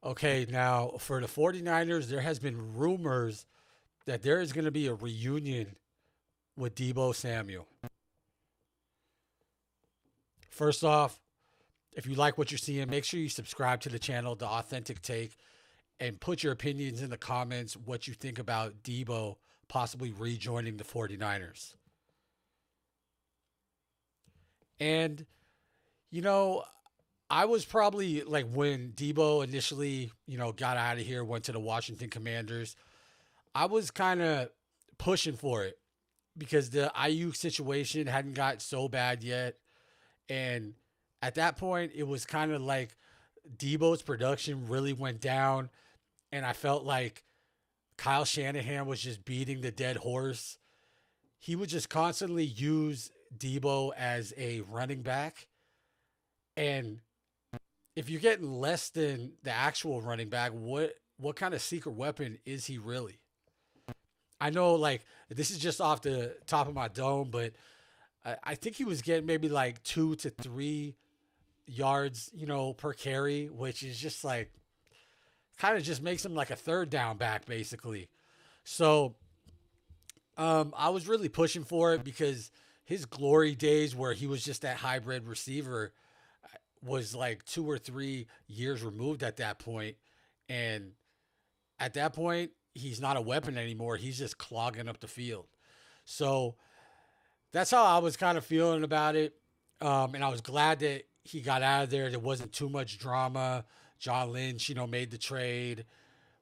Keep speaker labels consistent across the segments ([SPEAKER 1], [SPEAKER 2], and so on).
[SPEAKER 1] Okay, now for the 49ers, there has been rumors that there is going to be a reunion with Deebo Samuel. First off, if you like what you're seeing, make sure you subscribe to the channel, The Authentic Take, and put your opinions in the comments what you think about Deebo possibly rejoining the 49ers. And, you know, I was probably like when Deebo initially, got out of here, went to the Washington Commanders, I was kind of pushing for it because the IU situation hadn't got so bad yet. And at that point, it was kind of like Debo's production really went down. And I felt like Kyle Shanahan was just beating the dead horse. He would just constantly use Deebo as a running back. And if you're getting less than the actual running back, what kind of secret weapon is he really? I know, like, this is just off the top of my dome, but I think he was getting maybe like 2 to 3 yards, per carry, which is just like kind of just makes him like a third down back, basically. So I was really pushing for it because his glory days where he was just that hybrid receiver was like 2 or 3 years removed at that point. And at that point, he's not a weapon anymore. He's just clogging up the field. So that's how I was kind of feeling about it. And I was glad that he got out of there. There wasn't too much drama. John Lynch, made the trade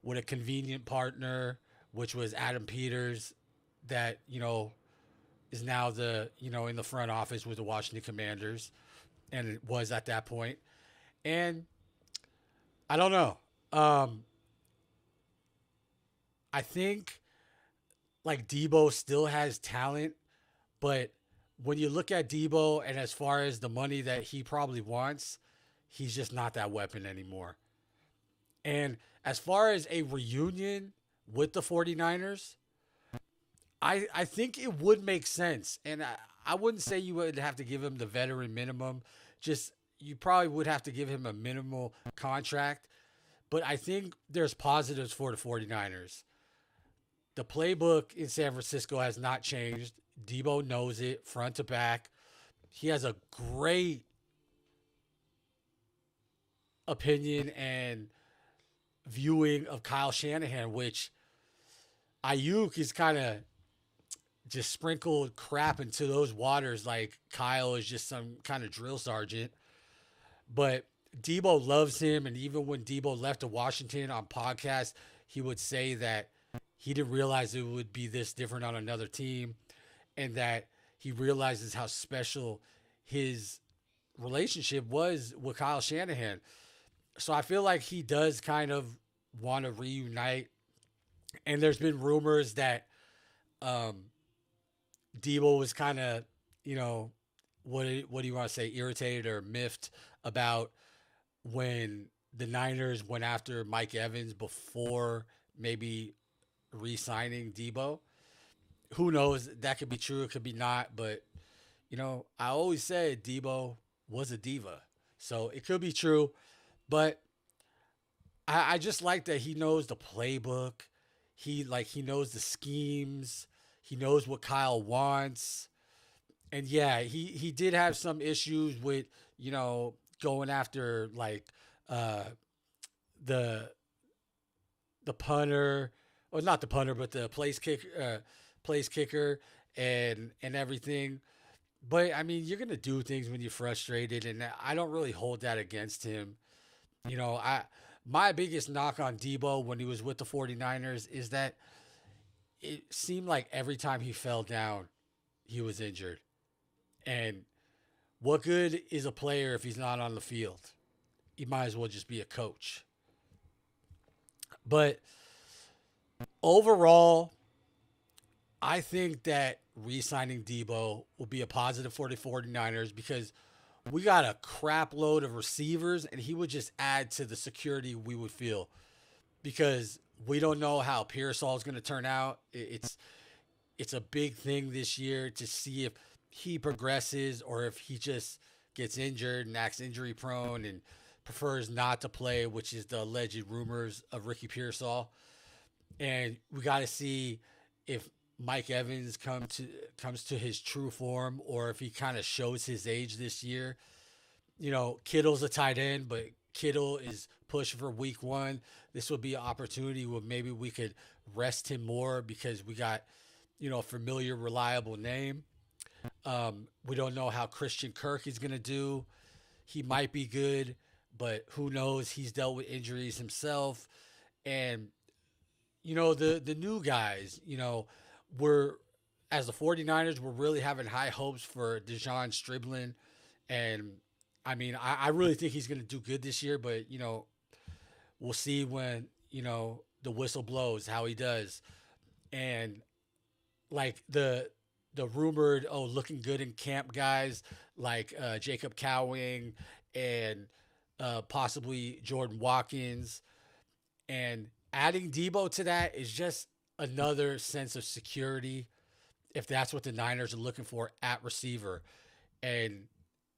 [SPEAKER 1] with a convenient partner, which was Adam Peters, that, is now in the front office with the Washington Commanders. And it was at that point. And I don't know. Um, I think like Deebo still has talent, but when you look at Deebo and as far as the money that he probably wants, he's just not that weapon anymore. And as far as a reunion with the 49ers, I think it would make sense. And I wouldn't say you would have to give him the veteran minimum. Just you probably would have to give him a minimal contract. But I think there's positives for the 49ers. The playbook in San Francisco has not changed. Deebo knows it front to back. He has a great opinion and viewing of Kyle Shanahan, which Ayuk is kind of just sprinkled crap into those waters like Kyle is just some kind of drill sergeant. But Deebo loves him. And even when Deebo left to Washington on podcast, he would say that he didn't realize it would be this different on another team and that he realizes how special his relationship was with Kyle Shanahan. So I feel like he does kind of want to reunite. And there's been rumors that um, Debo was kind of, you know, what do you want to say, irritated or miffed about when the Niners went after Mike Evans before maybe re-signing Debo. Who knows? That could be true. It could be not. But I always said Debo was a diva, so it could be true. But I just like that he knows the playbook. He knows the schemes. He knows what Kyle wants. And yeah, he did have some issues with going after like uh the the punter, or not the punter, but the place kicker and everything. But I mean, you're gonna do things when you're frustrated, and I don't really hold that against him. I my biggest knock on Debo when he was with the 49ers is that it seemed like every time he fell down, he was injured. And what good is a player if he's not on the field? He might as well just be a coach. But overall, I think that re signing Debo will be a positive for the 49ers because we got a crap load of receivers and he would just add to the security we would feel because we don't know how Pearsall is going to turn out. It's a big thing this year to see if he progresses or if he just gets injured and acts injury prone and prefers not to play, which is the alleged rumors of Ricky Pearsall. And we got to see if Mike Evans comes to his true form, or if he kind of shows his age this year. Kittle's a tight end, but Kittle is pushing for week one. This would be an opportunity where maybe we could rest him more because we got, a familiar, reliable name. We don't know how Christian Kirk is going to do. He might be good, but who knows? He's dealt with injuries himself. And, the new guys, we're, as the 49ers, we're really having high hopes for Dejon Striblin. And I mean, I really think he's going to do good this year, but, we'll see when, the whistle blows how he does. And like the rumored looking good in camp guys like Jacob Cowing and possibly Jordan Watkins, and adding Deebo to that is just another sense of security if that's what the Niners are looking for at receiver. And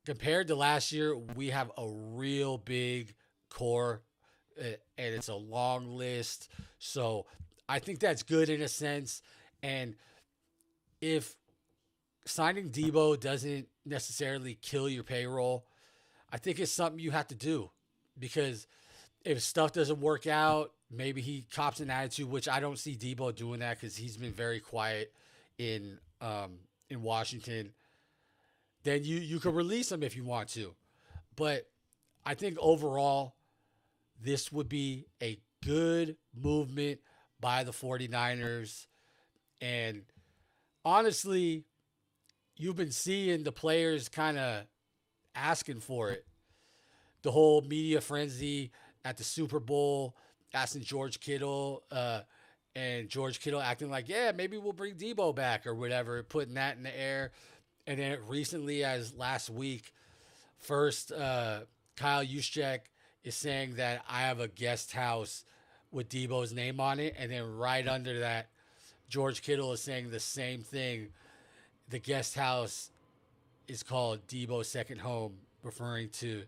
[SPEAKER 1] compared to last year, we have a real big core, and it's a long list. So I think that's good in a sense. And if signing Deebo doesn't necessarily kill your payroll, I think it's something you have to do, because if stuff doesn't work out, maybe he cops an attitude, which I don't see Deebo doing that because he's been very quiet in Washington. Then you can release him if you want to. But I think overall, this would be a good movement by the 49ers. And honestly, you've been seeing the players kind of asking for it. The whole media frenzy at the Super Bowl, asking George Kittle, and George Kittle acting like, yeah, maybe we'll bring Deebo back or whatever, putting that in the air. And then recently, as last week, first Kyle Juszczyk is saying that I have a guest house with Deebo's name on it. And then right under that, George Kittle is saying the same thing. The guest house is called Deebo's second home, referring to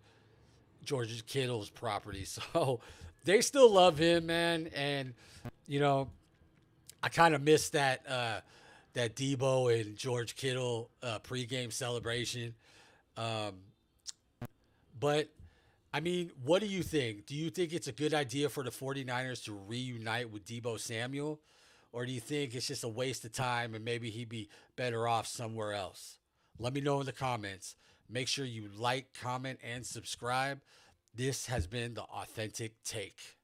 [SPEAKER 1] George Kittle's property. So they still love him, man. And, I kind of missed that Deebo and George Kittle pregame celebration. Um, but, I mean, what do you think? Do you think it's a good idea for the 49ers to reunite with Deebo Samuel? Or do you think it's just a waste of time and maybe he'd be better off somewhere else? Let me know in the comments. Make sure you like, comment, and subscribe. This has been the Authentic Take.